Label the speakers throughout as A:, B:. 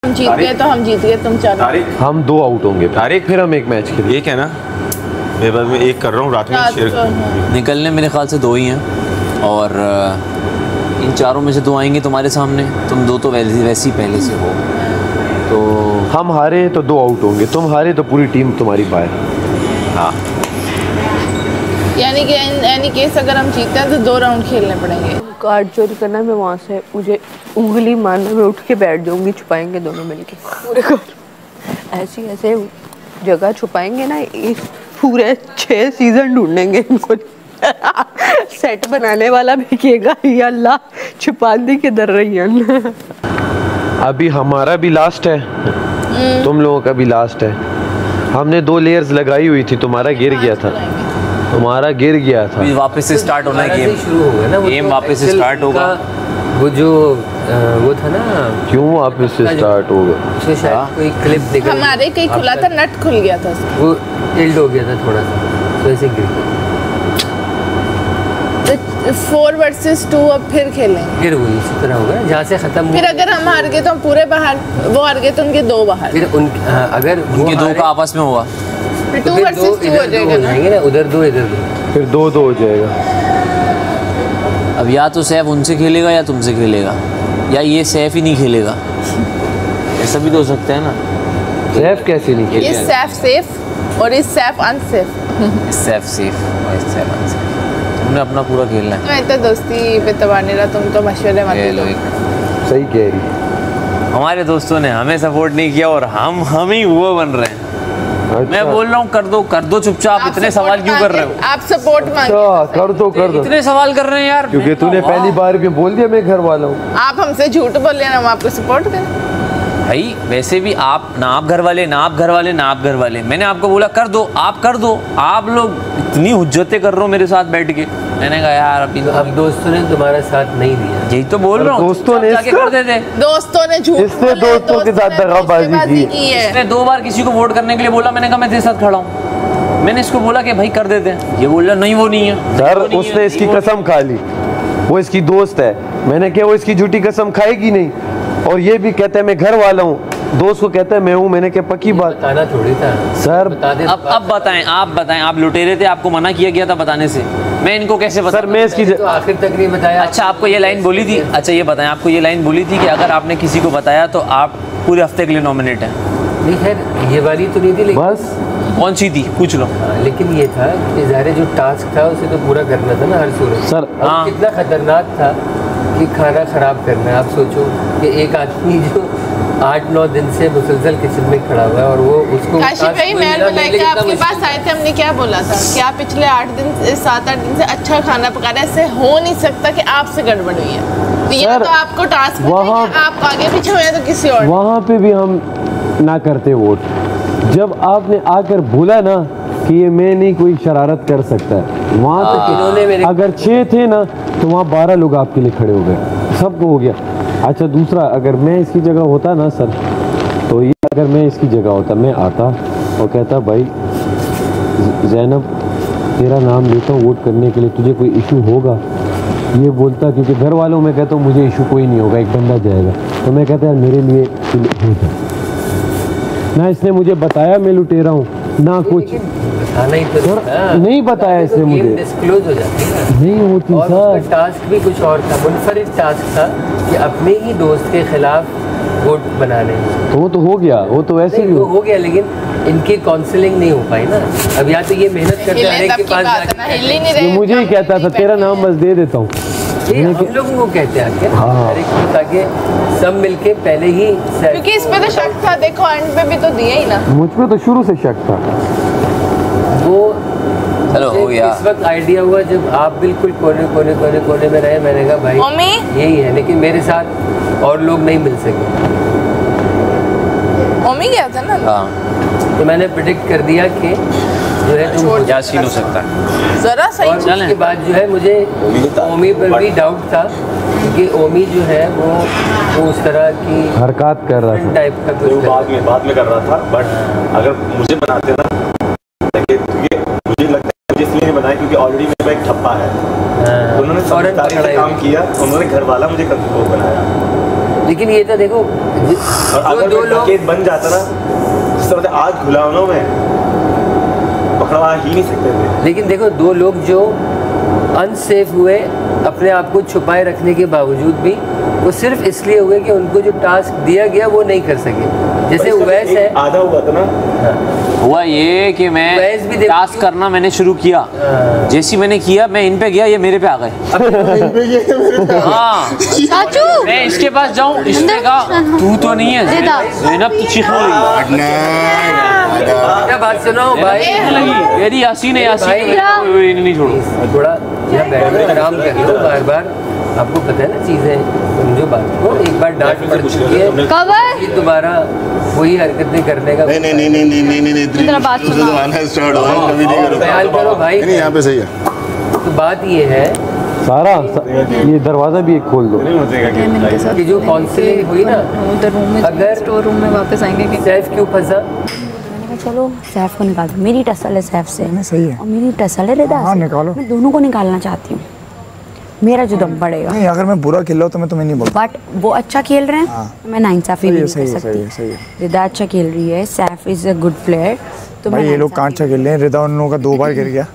A: हम जीत गए तो हम जीत गए, तुम चार
B: हम 2 आउट होंगे तारिक, फिर हम एक मैच खेलेंगे।
C: एक है ना, मेरे पास में एक कर रहा हूँ रात में।
D: निकलने मेरे ख्याल से 2 ही हैं और इन चारों में से 2 आएंगे तुम्हारे सामने। तुम 2 तो वैसे ही पहले से हो, तो
B: हम हारे तो 2 आउट होंगे, तुम हारे तो पूरी टीम तुम्हारी बाहर।
D: हाँ,
A: यानी कि एनी केस अगर हम जीतते हैं तो 2 राउंड खेलने पड़ेंगे।
E: कार्ड चोरी करना, मैं वहाँ से मुझे उंगली मारना, मैं उठ के बैठ जाऊंगी, छुपाएंगे दोनों मिलके पूरे घर। ऐसे जगह छुपाएंगे ना, इस पूरे 6 सीजन ढूंढेंगे इनको। सेट बनाने वाला भी कहेगा या अल्लाह छुपा दी के दर रही है।
B: अभी हमारा भी लास्ट है, तुम लोगों का भी लास्ट है। हमने 2 लेयर्स लगाई हुई थी, तुम्हारा गिर गया था, तुम्हारा गिर गया था।
D: वापस से स्टार्ट होना है गेम,
F: शुरू होगा ना,
D: गेम वापस से स्टार्ट होगा।
F: वो जो वो था ना,
B: क्यों वापस से स्टार्ट होगा?
F: उसमें शायद कोई क्लिप देखा,
A: हमारे कहीं खुला था, नट खुल गया था,
F: वो टिल्ड हो गया था थोड़ा सा, तो ऐसे गिर गया।
A: 4 versus 2 अब फिर खेलेंगे,
F: फिर वही इसी तरह होगा जहाँ से खत्म।
A: फिर अगर हम हार गए तो हम पूरे बाहर, वो हार गए तो उनके 2 बाहर।
F: फिर अगर
D: उनके 2 का आपस में हुआ,
A: फिर 2 versus 2 हो जाएगा
F: ना, उधर 2 इधर 2,
B: फिर 2-2 हो जाएगा।
D: अब या तो सैफ उनसे खेलेगा या तुमसे खेलेगा, या ये सैफ ही नहीं खेलेगा, ऐसा भी तो हो सकता है ना।
B: सैफ कैसे नहीं खेलेगा?
A: ये सैफ सेफ और इस सैफ अनसेफ।
D: सैफ सेफ और सैफ अनसेफ, तुमने अपना पूरा खेलना है।
A: मैं तो दोस्ती पे तबाह नहीं रहा, तुम तो मशवरे मत दो।
B: सही कह रही।
D: हमारे दोस्तों ने हमें सपोर्ट नहीं किया और हम ही वो बन रहे हैं।
B: अच्छा।
D: मैं बोल रहा हूँ कर दो चुपचाप, इतने सवाल क्यों कर रहे हो?
A: आप सपोर्ट मांगे।
B: कर दो
D: इतने सवाल कर रहे हैं यार,
B: क्योंकि तूने पहली बार भी बोल दिया मैं घर वाला हूँ।
A: आप हमसे झूठ बोल रहे हैं, हम आपको सपोर्ट करें।
D: भाई वैसे भी आप ना आप घर वाले ना आप घर वाले ना आप घर वाले, मैंने आपको बोला कर दो, आप कर दो। आप लोग इतनी हुज्जतें कर रहे हो मेरे साथ बैठ के, मैंने कहा यार अब
F: दोस्तों ने तुम्हारा साथ नहीं दिया।
D: यही तो बोल रहा हूँ,
B: दोस्तों ने
D: कर देते।
A: दोस्तों ने झूठ,
B: इसने दोस्तों के साथ दगाबाजी की है।
D: इसने 2 बार किसी को वोट करने के लिए बोला, मैंने कहा मैं तेरे साथ खड़ा हूँ। मैंने इसको बोला कि भाई कर देते हैं, ये बोल रहा नहीं वो नहीं है
B: सर। उसने इसकी कसम खा ली, वो इसकी दोस्त है। मैंने कहा वो इसकी झूठी कसम खाएगी नहीं, और ये भी कहता है मैं घर वाला हूँ, दोस्त को कहता है मैं हूँ। मैंने क्या पक्की बात
F: बताना थोड़ी था
B: सर।
D: अब बताएं, आप लुटेरे थे, आपको मना किया गया था बताने से, मैं इनको कैसे बता?
B: सर मैं इसकी
F: तो आखिर तक नहीं बताया।
D: अच्छा आपको ये लाइन बोली थी, अच्छा ये बताएं, आपको ये लाइन बोली थी कि अगर आपने किसी को बताया तो आप पूरे हफ्ते के लिए नॉमिनेट हैं?
F: नहीं खैर ये वाली तो नहीं थी, लेकिन
B: बस
D: कौन सी थी पूछ लो।
F: लेकिन ये था कि ज़ाहिर जो टास्क था उसे तो पूरा करना था ना हर सूरत।
B: सर
D: हाँ।
F: कितना खतरनाक था कि खाना खराब करना है। आप सोचो कि एक आदमी जो 8-9 दिन से मुसलसल किचन में खड़ा हुआ है और वो उसको
A: काशी भाई मैं आपके पास आए थे, हमने क्या बोला था कि आप पिछले 7-8 दिन से अच्छा खाना पका रहे हैं, ऐसे हो नहीं सकता कि आपसे गड़बड़ हुई है। तो ये तो आपको टास्क वहाँ आप आगे पीछे हुए तो किसी और,
B: वहाँ पे भी हम ना करते वोट। जब आपने आकर बोला ना कि ये मैं नहीं, कोई शरारत कर सकता है, वहाँ तक अगर 6 थे ना तो वहाँ 12 लोग आपके लिए खड़े हो गए, सबको हो गया। अच्छा दूसरा, अगर मैं इसकी जगह होता ना सर, तो ये अगर मैं इसकी जगह होता, मैं आता और कहता भाई ज़ैनब तेरा नाम लेता हूँ वोट करने के लिए, तुझे कोई इशू होगा? ये बोलता, क्योंकि घर वालों में कहता हूँ मुझे इशू कोई नहीं होगा, एक बंदा जाएगा, तो मैं कहता यार मेरे लिए हो जाए ना। इसने मुझे बताया मैं लुटेरा हूँ ना कुछ, नहीं बताया इसने मुझे,
F: डिस्क्लोज हो जाती है
B: नहीं होती सर।
F: टास्क भी कुछ और था, मुनफरिद टास्क था कि अपने ही दोस्त के खिलाफ वोट बनाने।
B: तो वो तो हो गया, वो तो वैसे ही
F: हो गया, लेकिन इनकी काउंसलिंग नहीं हो पाई ना। अब या तो ये मेहनत करते हैं के पास
B: ये मुझे ही कहता था तेरा नाम बस दे देता हूँ,
F: हम लोगों को कहते हैं ताकि सब मिलके पहले ही,
A: क्योंकि इस पे तो शक था। देखो एंड पे भी तो दिया ही ना,
B: मुझ पे तो शुरू से शक था।
F: वो
D: चलो हो गया।
F: इस वक्त आइडिया हुआ जब आप बिल्कुल कोने में रहे, मैंने कहा भाई यही है, लेकिन मेरे साथ और लोग नहीं मिल सके।
A: ओमी गया था ना,
D: हाँ
F: तो मैंने प्रेडिक्ट कर दिया कि जो है तुम
D: क्या सीन हो सकता है
A: जरा सही।
F: और उसके बाद जो है मुझे ओमी पर भी डाउट था, क्योंकि ओमी जो है वो उस तरह की
B: हरकत कर रहा था
F: टाइप का कुछ
C: बाद में कर रहा था। बट अगर मुझे बनाते ना, मुझे लगता है मुझे इसलिए नहीं बनाया क्योंकि ऑलरेडी मेरे पास एक ठप्पा है। उन्होंने समझदारी से काम किया, उन्होंने घर वाला मुझे वो बनाया।
F: लेकिन ये तो देखो
C: अगर दो लोग केस बन जाता ना, जिस तरह से आज खुला हूं मैं, पकड़वा ही नहीं सकते थे।
F: लेकिन देखो दो लोग जो अनसेफ हुए अपने आप को छुपाए रखने के बावजूद भी, वो सिर्फ इसलिए हुए कि उनको जो टास्क दिया गया वो नहीं कर सके। जैसे उवैस है,
C: आधा हुआ था ना।
D: हुआ ये कि मैं टास्क करना मैंने शुरू किया, जैसे मैंने किया मैं इन पे गया, ये मेरे पे आ गए। हाँ
E: चाचू
D: मैं इसके पास जाऊँ, इसने कहा तू तो नहीं है ज़ैनब, तो चीखने लगी।
F: क्या बात सुनो भाई,
D: लगी यदि यासीन है, यासीन नहीं छोड़ो,
F: थोड़ा यहाँ बैठो, आराम कर लो। बार बार आपको पता है ना चीज़ें, समझो बात को। एक बार डांट पड़ चुकी है, ये दोबारा वही हरकतें करने का
G: नहीं स्टार्ट हुआ, कभी नहीं करो।
F: ख्याल करो भाई,
G: नहीं यहाँ पे सही है।
F: तो बात ये है
B: सारा ये दरवाजा भी एक खोल दो।
F: कि जो काउंसलिंग हुई ना,
E: उधर रूम में,
F: अगर
E: स्टोर रूम में वापस आएंगे कि
F: सैफ क्यों फंसा,
H: चलो सैफ को निकाल दो, मेरी टसल है सैफ से
I: सही है,
H: और मेरी टसल है रिदा से।
I: निकालो।
H: मैं दोनों को निकालना चाहती हूँ, मेरा जो दम पड़ेगा।
I: नहीं, अगर मैं बुरा खेल रहा हूँ तो मैं तुम्हें नहीं बोलता।
H: बट वो अच्छा खेल रहे हैं, तो मैं नाइंसाफी नहीं कर सकती।
I: सही है।
H: रिदा अच्छा खेल रही है, Saif is a good player, तो
I: भाई ये लोग कहाँ अच्छा खेल रहे हैं। रिदा उन लोगों का 2 बार गिर गया,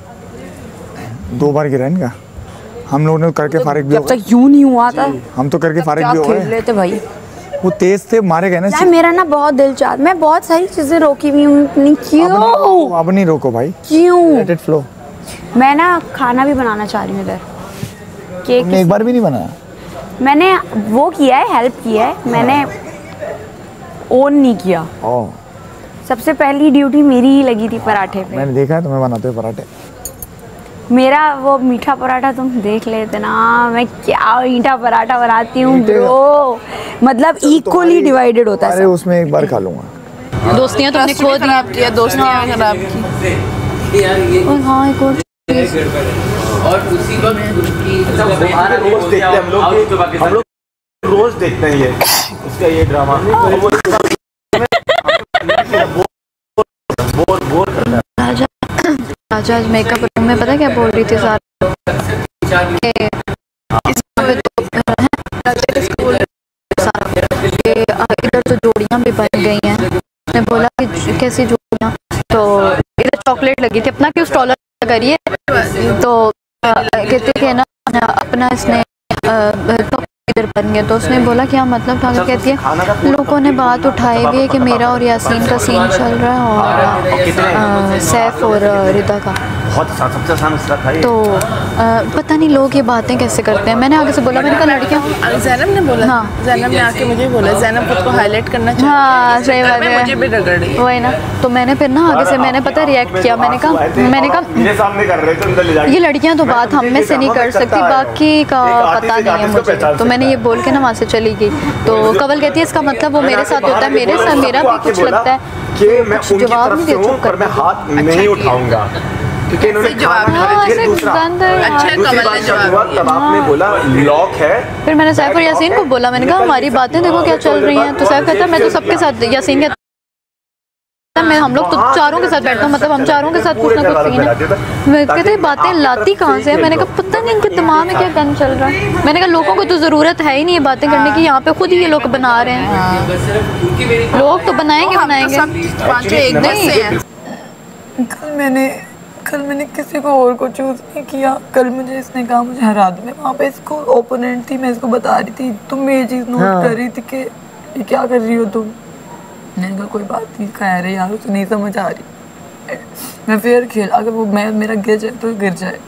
I: 2 बार गिरा इनका। हम लोगों ने करके फारिग भी हो
H: जब तक यूं नहीं हुआ था,
I: हम तो करके फारिग भी हो
H: खेल रहे थे भाई।
I: वो तेज थे, मारे गए ना।
H: यार मेरा ना बहुत दिल चाहता, मैं बहुत सारी चीजें रोकी हुई हूँ अपनी। क्यों
I: अब नहीं रोको भाई,
H: क्यों?
I: Let it flow.
H: मैं ना खाना भी बनाना चाह रही हूँ इधर, केक
I: एक बार भी नहीं बनाया।
H: मैंने वो किया है, हेल्प किया है, मैंने ओन नहीं किया। सबसे पहली ड्यूटी मेरी ही लगी थी पराठे पे।
I: मैंने देखा है तुम्हें बनाते हुए पराठे।
H: मेरा वो मीठा पराठा तुम देख लेते ना, मैं क्या मीठा पराठा बनाती हूँ ब्रो, मतलब इक्वली डिवाइडेड होता है।
I: अरे उसमें एक बार खा लूँगा।
E: दोस्तियाँ तुमने खो दी,
A: किया, दोस्तियाँ खराब की।
H: और हाँ एक और
F: और उसी वक्त उनकी
C: रोज देखते हैं हम लोग रोज देखते हैं ये उसका ये ड्रामा। बोर करता है।
E: आज मेकअप रूम में पता क्या बोल रही थी सारा, इधर तो जोड़ियाँ भी बन गई हैं। मैंने बोला कि कैसी जोड़ियाँ, तो इधर चॉकलेट लगी थी, अपना क्यों स्टॉलर करिए, तो कहते थे ना अपना इसने इधर बन गया। तो उसने बोला क्या मतलब था, कहती है लोगों ने बात उठाई हुई है कि मेरा और यासीन का सीन चल रहा है और सैफ और रिदा का,
C: सबसे आसान मसला था ये।
E: तो पता नहीं लोग ये बातें कैसे करते हैं। मैंने आगे से बोला, मैंने कहा लड़कियाँ,
A: ज़ैनब ने बोला,
E: हाँ
A: ज़ैनब ने आके मुझे बोला, ज़ैनब खुद को हाईलाइट करना चाहिए।
E: हाँ सही बात है,
A: मुझे भी रगड़ रही है।
E: वही ना, तो मैंने फिर ना आगे से मैंने पता रिएक्ट किया, मैंने कहा
C: मेरे सामने कर रहे थे अंदर ले जाके।
E: ये लड़कियां तो बात हम में से नहीं कर सकती, बाकी का पता नहीं है मुझे। तो मैंने ये बोल के ना वहाँ से चली गई। तो कवल कहती है इसका मतलब वो मेरे साथ होता है, मेरे साथ मेरा भी कुछ लगता है
C: कि मैं
E: कुछ
C: उनकी
E: जवाब
C: तरफ
E: नहीं
C: से
E: दे,
C: हूं,
E: चुप
C: पर मैं हाथ नहीं उठाऊंगा क्योंकि इन्होंने
A: जवाब
C: दूसरा
A: अच्छा
C: दूसरी
A: कवल
C: बात
A: ने
C: क्या हुआ,
A: जवाब
C: तब आपने बोला लॉक है।
E: फिर मैंने सैफ और यासीन को बोला, मैंने कहा हमारी बातें देखो क्या चल रही हैं। तो सैफ कहता है मैं तो सबके साथ, यासीन कहता मैं हम लोग तो चारों के साथ बैठता हूँ, मतलब हम चारों के साथ कुछ ना कुछ सीन है। मैं कहते बातें लाती कहाँ से है, मैंने कहा पता नहीं इनके दिमाग में क्या गन चल रहा है। मैंने कहा लोगों को तो ज़रूरत है ही नहीं ये बातें करने की, यहाँ पे खुद ही ये लोग बना रहे हैं। लोग तो बनाएंगे एक नहीं।
J: कल मैंने किसी को और को चूज़ नहीं किया। कल मुझे इसने कहा मुझे हरा दो, मैं वहाँ पे इसको ओपोनेंट थी, मैं इसको बता रही थी, तुम ये चीज़ नोट कर रही थी कि ये क्या कर रही हो तुम। मैंने कहा कोई बात नहीं, कह रही यार उसे नहीं समझ आ रही, मैं फेयर खेल, अगर वो मेरा गिर जाए तो गिर जाए।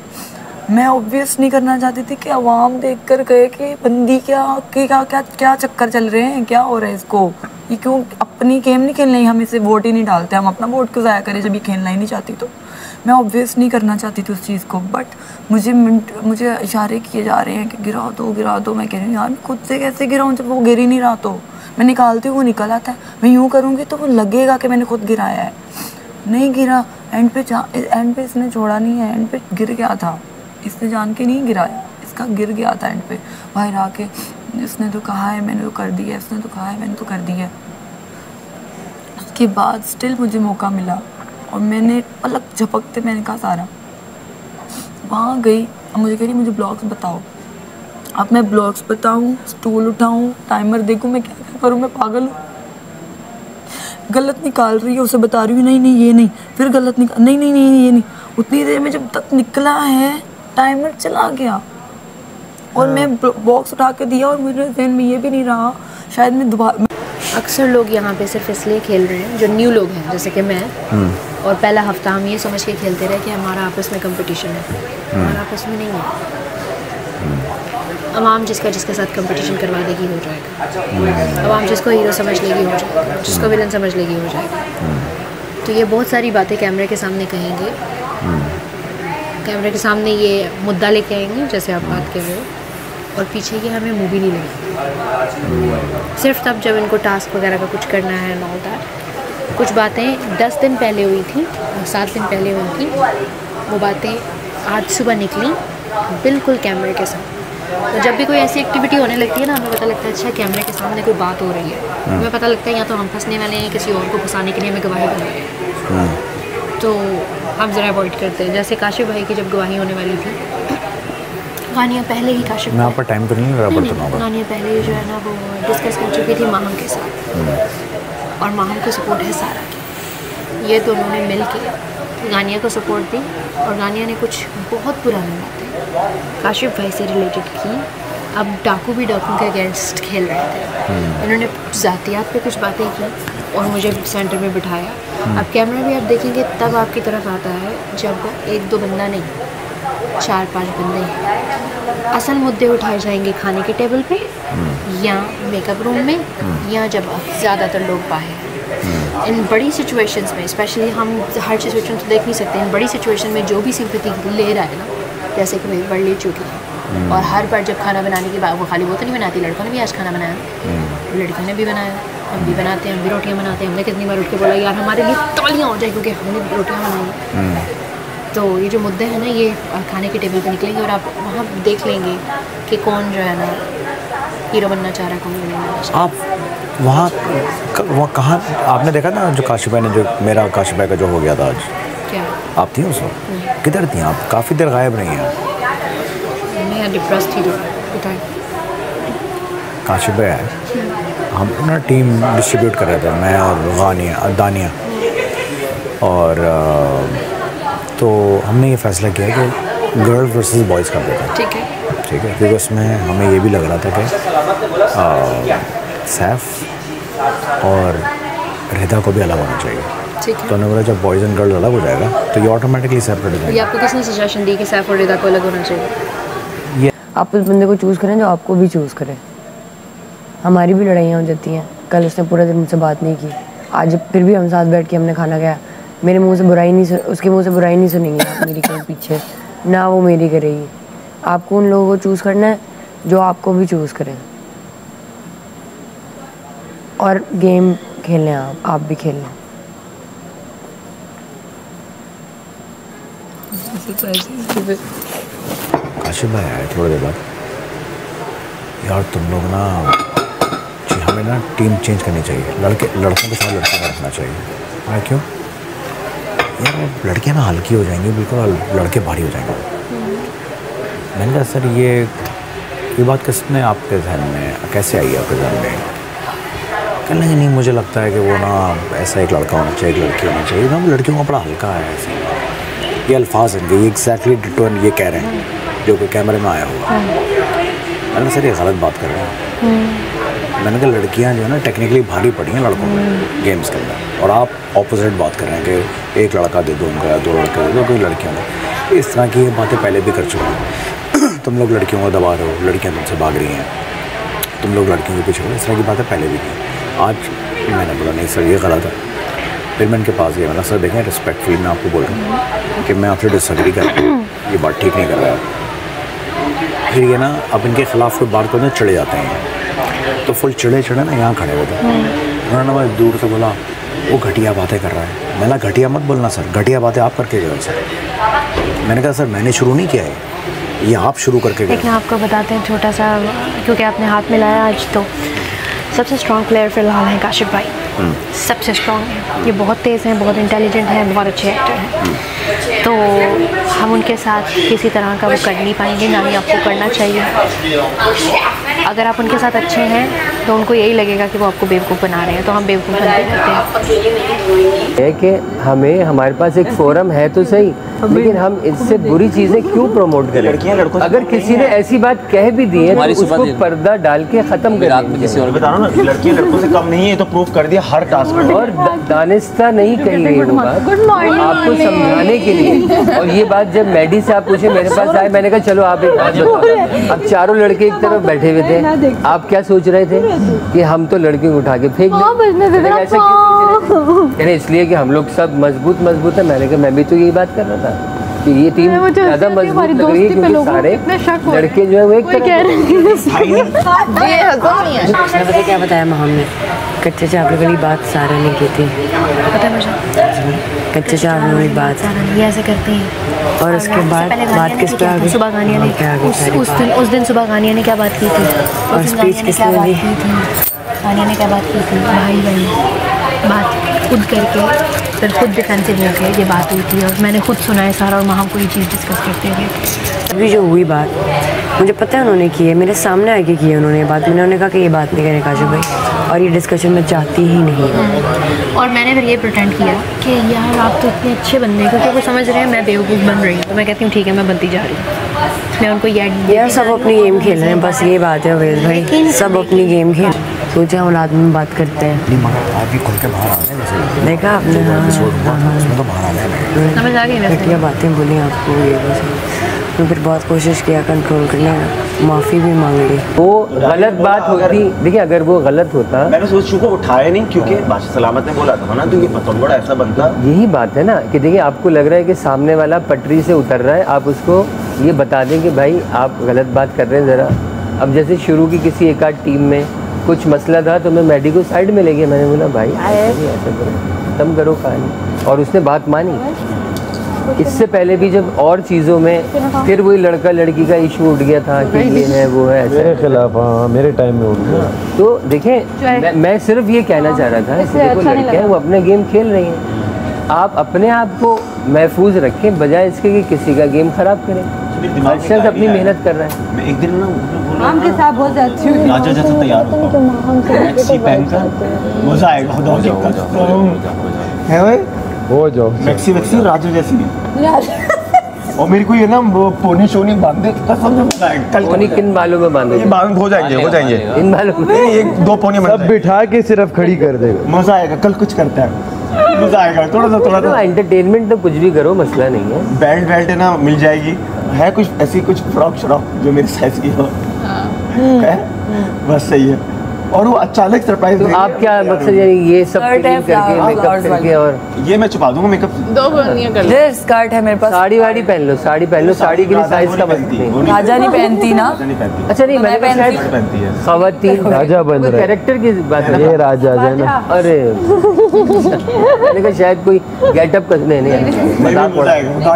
J: मैं ऑब्वियस नहीं करना चाहती थी कि अवाम देख कर कहे कि बंदी क्या चक्कर चल रहे हैं, क्या हो रहा है इसको, ये क्यों अपनी गेम नहीं खेलनी, हम इसे वोट ही नहीं डालते, हम अपना वोट क्यों ज़ाया करें जब ये खेलना ही नहीं चाहती। तो मैं ऑब्वियस नहीं करना चाहती थी उस चीज़ को, बट मुझे इशारे किए जा रहे हैं कि गिरा दो। मैं कह रही हूँ यार मैं खुद से कैसे गिराऊँ जब वो गिर ही नहीं रहा। तो मैं निकालती हूँ वो निकल आता है, मैं यूँ करूँगी तो वो लगेगा कि मैंने खुद गिराया है। नहीं गिरा, एंड पे इसने छोड़ा नहीं है, एंड पे गिर गया था, इसने जान के नहीं गिराया, इसका गिर गया था एंड पे बाहर आके। इसने तो कहा है मैंने तो कर दिया, इसने तो कहा है मैंने तो कर दिया। उसके बाद स्टिल मुझे मौका मिला और मैंने पलक झपकते मैंने कहा सारा वहाँ गई। अब मुझे कह रही मुझे ब्लॉग्स बताओ, अब मैं ब्लॉग्स बताऊँ, स्टूल उठाऊँ, टाइमर देखूँ, मैं क्या क्या करूँ? मैं पागल हूँ। गलत निकाल रही है, उसे बता रही हूँ नहीं नहीं ये नहीं, फिर गलत निकाल, नहीं नहीं नहीं ये नहीं। उतनी देर में जब तक निकला है टाइमर चला गया और मैं बॉक्स उठा के दिया और मेरे ज़हन में ये भी नहीं रहा शायद मैं दोबारा।
K: अक्सर लोग यहाँ पे सिर्फ इसलिए खेल रहे हैं जो न्यू लोग हैं, जैसे कि मैं, और पहला हफ्ता हम ये समझ के खेलते रहे कि हमारा आपस में कंपटीशन है। हमारा आपस में नहीं है। अवाम जिसके साथ कंपटीशन करवा देगी हो जाएगा। अवाम जिसको हीरो समझ लेगी हो जाएगा, जिसको विलन समझ लेगी हो जाएगा। तो ये बहुत सारी बातें कैमरे के सामने कहेंगे, कैमरे के सामने ये मुद्दा लेके आएंगे जैसे आप बात कर रहे हो, और पीछे ये हमें मुँह भी नहीं लगेगी। सिर्फ तब जब इनको टास्क वगैरह का कुछ करना है एंड ऑल दैट। कुछ बातें 10 दिन पहले हुई थी, 7 दिन पहले हुई थी, वो बातें आज सुबह निकली बिल्कुल कैमरे के सामने। तो जब भी कोई ऐसी एक्टिविटी होने लगती है ना, हमें पता लगता है अच्छा कैमरे के सामने कोई बात हो रही है। हमें पता लगता है या तो हम फंसने वाले हैं, किसी और को फंसाने के लिए हमें गवाही देनी है। तो हम ज़रा अवॉइड करते हैं। जैसे काशिफ भाई की जब गवाही होने वाली थी, गानियाँ पहले ही काशिफ
I: मैं आपका टाइम तो नहीं लगा पड़ता होगा।
K: गानियाँ पहले ही जो है ना वो डिस्कस कर चुकी थी माहम के साथ, और माहम को सपोर्ट है सारा की। ये दोनों ने मिल के गानिया को सपोर्ट दी, और गानिया ने कुछ बहुत पुरानी बातें काशिफ भाई से रिलेटेड की। अब डाकू भी डाकू के अगेंस्ट खेल रहे थे। इन्होंने ज़ातियात पे कुछ बातें की और मुझे सेंटर में बिठाया। अब कैमरा भी आप देखेंगे तब आपकी तरफ आता है जब 1-2 बंदा नहीं, 4-5 बंदे हैं। असल मुद्दे उठाए जाएंगे खाने के टेबल पे या मेकअप रूम में, या जब ज़्यादातर लोग बाहर। इन बड़ी सिचुएशंस में स्पेशली हम हर सिचुएशन तो देख नहीं सकते। इन बड़ी सिचुएशन में जो भी सिंपैथी ले रहा है ना, जैसे कि मैं बड़ ले चुकी है, और हर बार जब खाना बनाने के बाद वो खाली वो तो नहीं बनाती, लड़कों ने भी आज खाना बनाया, लड़कियों ने भी बनाया, हम भी बनाते हैं, हम भी रोटियाँ बनाते हैं। हमने कितनी बार उठ के बोला यार हमारे लिए तालियाँ हो जाए क्योंकि हमने रोटियाँ बनाई। तो ये जो मुद्दे हैं ना, ये खाने के टेबल पे निकलेंगे और आप वहाँ देख लेंगे कि कौन जो है ना हीरो बनना चाह रहा है, कौन नहीं।
L: आप वहाँ कहाँ आपने देखा ना जो काशिफ भाई ने, जो मेरा काशिफ भाई का जो हो गया था आज,
K: क्या
L: आप थी उस वक्त? किधर थी आप? काफ़ी देर गायब रही हैं।
K: मैं डिप्रेस थी।
L: काशिफ भाई आए, हम ना टीम डिस्ट्रीब्यूट कर रहे थे, मैं और दानिया, और तो हमने ये फैसला किया कि गर्ल्स वर्सेस बॉयज़ का देखा। ठीक है, क्योंकि उसमें हमें ये भी लग रहा था कि सैफ और रिदा को भी अलग होना चाहिए। तो उन्होंने बोला जब बॉयज़ एंड गर्ल्स अलग हो जाएगा तो ये ऑटोमेटिकली सेपरेट हो जाएगा।
K: ये आपको किसने सजेशन दी कि सैफ और रिदा को अलग होना चाहिए?
E: आप उस बंदे को चूज़ करें जो आपको भी चूज़ करें। हमारी भी लड़ाइयाँ हो जाती हैं। कल उसने पूरा दिन मुझसे बात नहीं की, आज फिर भी हम साथ बैठ के हमने खाना खाया। मेरे मुंह से बुराई नहीं, उसके मुंह से बुराई नहीं सुनेंगे आप मेरी कहीं पीछे, ना वो मेरी करेगी। आपको उन लोगों को चूज़ करना है जो आपको भी चूज़ करें, और गेम खेलें आप भी खेलें।
L: काशिफ भाई आए थोड़ी देर बाद, यार तुम लोग ना, हमें ना टीम चेंज करनी चाहिए, लड़कों के साथ लड़कियों का रखना चाहिए। मैं क्यों यार, लड़कियां ना हल्की हो जाएंगी बिल्कुल, और लड़के भारी हो जाएंगे। मैंने कहा सर ये बात किसने आपके जहन में कैसे आई है आपके जहन में? कहने नहीं, मुझे लगता है कि वो ना ऐसा एक लड़का होना चाहिए, एक लड़की होनी चाहिए ना, लड़कियों का बड़ा हल्का है ऐसे। ये अल्फाज हैं, ये एग्जैक्टली डिटोन ये कह रहे हैं जो कि कैमरे में आया हुआ। मैंने सर ये गलत बात कर रहे हैं। मैंने कहा लड़कियां जो है ना टेक्निकली भारी पड़ी हैं लड़कों में गेम्स के अंदर, और आप ऑपोजिट बात कर रहे हैं कि एक लड़का दे दो उनका, 2 लड़के दे दो, कोई लड़कियों को। इस तरह की बातें पहले भी कर चुके हैं। तुम लोग लड़कियों को दबा रहे हो, लड़कियाँ तुमसे भाग रही हैं, तुम लोग लड़कियों के पीछे हो, इस तरह की बातें पहले भी की। आज मैंने बोला नहीं सर ये गलत है। फिर मैं इनके पास गया, मैंने सर देखें रिस्पेक्टफुली मैं आपको बोल रहा हूँ कि मैं आपसे डिसएग्री कर रहा हूँ, ये बात ठीक नहीं कर रहा है। फिर ये ना अब इनके ख़िलाफ़ कोई बात करने चले जाते हैं, तो फुल चिड़े ना यहाँ खड़े हुए थे। उन्होंने मैं दूर से बोला वो घटिया बातें कर रहा है। मैंने कहा घटिया मत बोलना सर, घटिया बातें आप करके गए सर। मैंने कहा सर मैंने शुरू नहीं किया है, ये आप शुरू करके गए।
K: लेकिन आपको बताते हैं छोटा सा, क्योंकि आपने हाथ मिलाया आज, तो सबसे स्ट्रॉन्ग प्लेयर फ़िलहाल है काशिफ भाई। सबसे स्ट्रॉन्ग है, ये बहुत तेज़ हैं, बहुत इंटेलिजेंट हैं, बहुत अच्छे एक्टर हैं। तो हम उनके साथ किसी तरह का वो कर नहीं पाएंगे, ना ही आपको करना चाहिए। अगर आप उनके साथ अच्छे हैं तो उनको यही लगेगा कि वो आपको बेवकूफ़ बना रहे हैं, तो हम बेवकूफ़ बनते रहते हैं।
F: है कि हमें हमारे पास एक फोरम है तो सही, लेकिन हम इससे बुरी चीज़ें क्यों प्रमोट करें? अगर किसी ने ऐसी बात कह भी दी है तो उसको पर्दा डाल के ख़त्म कर
C: बता रहा हूं ना, लड़कियां लड़कों से कम नहीं है, तो प्रूफ कर दिया हर टास्क में। और
F: दानिस्ता नहीं कही गई वो बात, आपको समझाने के लिए। और ये बात जब मैडी से आप पूछे, मेरे पास आए, मैंने कहा चलो आप एक बात बताओ। अब चारों लड़के एक तरफ बैठे हुए थे, आप क्या सोच रहे थे कि हम तो लड़कियों को उठा के फेंक दें? ऐसा क्यों? इसलिए कि हम लोग सब मजबूत है। मैंने कहा मैं भी तो यही बात कर रहा था कि ये टीम ज़्यादा मजबूत लग रही है क्योंकि सारे लड़के जो है वो एक तरफ
E: मुझे क्या बताया माम ने, कच्चे चावल वाली बात सारा ने की थी,
K: पता है मुझे,
E: कच्चे चावल वाली बात
K: ये ऐसे करते हैं।
E: और उसके बाद बात किस पे आ गई?
K: सुबह गानिया ने उस दिन सुबह गानिया ने क्या बात की थी,
E: और स्पीच किसने दी?
K: गानिया ने क्या बात की थी? भाई बात खुद करके फिर खुद डिफेंसिव हो गए, ये बात हुई थी और मैंने खुद सुना है सारा, और वहाँ कोई चीज़ डिस्कस करते हुए
E: अभी जो हुई बात मुझे पता है उन्होंने की है, मेरे सामने आके की है उन्होंने ये बात। मैंने उन्हें कहा कि ये बात नहीं करने काजू भाई, और ये डिस्कशन में जाती ही नहीं है।
K: और मैंने फिर ये प्रिटेंड किया कि यार आप तो इतने अच्छे बंदे हैं, क्योंकि वो समझ रहे हैं मैं बेवकूफ़ बन रही हूँ, तो मैं कहती हूँ ठीक है मैं बनती जा रही हूँ। मैं उनको यार
E: सब अपनी गेम खेल रहे हैं, बस ये बात है अवेद भाई, सब अपनी गेम खेल। सोचा औलाद में बात करते हैं,
L: आप भी खुल के बाहर आ गए,
E: देखा आपने?
L: उसमें तो बाहर आ गए,
K: समझ आ गई
E: क्या बातें बोली आपको ये बस। तो फिर बहुत कोशिश किया कंट्रोल करने का, माफ़ी भी मांग ली।
F: वो गलत बात होती, देखिए अगर वो गलत होता,
C: मैंने सोच चुका उठाया नहीं क्योंकि बादशाह सलामत ने बोला था ना, तो ये पता बड़ा ऐसा बनता।
F: यही बात है ना कि देखिए आपको लग रहा है कि सामने वाला पटरी से उतर रहा है, आप उसको ये बता दें कि भाई आप गलत बात कर रहे हैं ज़रा। अब जैसे शुरू की किसी एक आध टीम में कुछ मसला था तो मैं मैडी को साइड में ले गया, मैंने बोला भाई ऐसा करो, खत्म करो कहानी, और उसने बात मानी। इससे पहले भी जब और चीज़ों में फिर वही लड़का लड़की का इशू उठ गया था कि ये है वो है,
B: मेरे खिलाफ। हाँ मेरे टाइम में उठ गया।
F: तो देखें मैं सिर्फ ये कहना चाह रहा था कि देखो लड़के हैं वो अपना गेम खेल रही हैं, आप अपने आप को महफूज रखें बजाय इसके कि किसी का गेम ख़राब करें। शख्स अपनी मेहनत कर रहा है।
C: मैं एक दिन ना
J: आम के साथ बहुत अच्छी हुई,
C: राजा जैसा तैयार होता हूँ, मैक्सी पहनकर मज़ा आएगा, खुदा की कसम है भाई,
B: हो जाओ
C: मैक्सी राजा जैसी नहीं। और मेरे को ये ना वो पोनी शोनी बांधे, कसम से मज़ा आएगा। कल
F: पोनी किन बालों में बांधे?
C: ये बांध हो जाएंगे
F: इन बालों में
C: एक दो पोनी
B: सब बिठा के सिर्फ खड़ी कर देगा,
C: मज़ा आएगा। कल कुछ करता है, मज़ा आएगा। थोड़ा सा
F: एंटरटेनमेंट तो कुछ भी करो, मसला नहीं है।
C: बेल्ट है ना, मिल जाएगी, है कुछ ऐसी कुछ फ्रॉक श्रॉक जो मेरे साइज की हो, है बस सही है। और वो अचानक सरप्राइज।
F: तो आप क्या मकसद ये सब करके मेकअप करके, और
C: ये मैं छुपा दूंगा मेकअप,
A: दो बनियां कर लो।
J: स्कर्ट है मेरे पास,
F: साड़ी वाड़ी पहन लो, साड़ी के लिए साइज का बनती है।
J: राजा नहीं पहनती ना,
F: अच्छा नहीं मैंने
C: पहनती है
F: खवातीन
B: राजा बन रहा है,
F: कैरेक्टर की बात है,
B: ये राजा है ना।
F: अरे मैंने कहा शायद कोई गेटअप करने नहीं, मजाक उड़ाएगा।
K: जो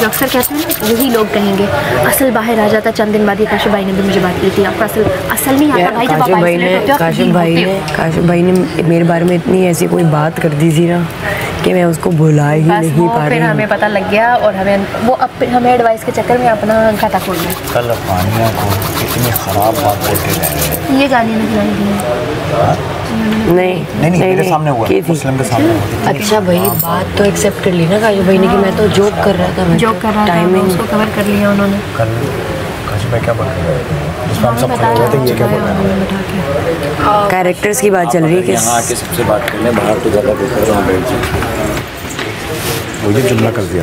K: अक्सर कहते हैं ना, यही लोग कहेंगे असल बाहर आ जाता। चंद दिन बाद ये काशिफ भाई ने भी मुझे बात की थी, आपका असल नहीं आता भाई। जब
E: काशिफ भाई ने मेरे बारे में इतनी ऐसी कोई बात कर दी थी ना कि मैं उसको भुला ही नहीं पा रही।
K: फिर हमें पता लग गया और हमें एडवाइस के चक्कर में अपना खाता खोल दिया।
L: कल पानिया को कितनी खराब बात बोलते रहे,
K: ये गाली नहीं सुनाई दी
L: नहीं मेरे सामने हुआ, मुस्लिम के सामने हुआ।
E: अच्छा भाई बात तो एक्सेप्ट कर ली ना काजू भाई ने कि मैं तो जोक कर रहा था,
K: जोक कर रहा था, टाइमिंग उसको कवर कर लिया उन्होंने।
L: काजू भाई क्या बोल रहे हैं, जिस पर हम सब खड़े हुए थे, ये क्या बोल रहे हैं?
E: कैरेक्टर्स की बात चल रही है कि
L: यहाँ आके सबसे बात कर ले, बाहर तो ज़्यादा बेहतर वहाँ बैठ जाए। वो ये जुमला कर दिया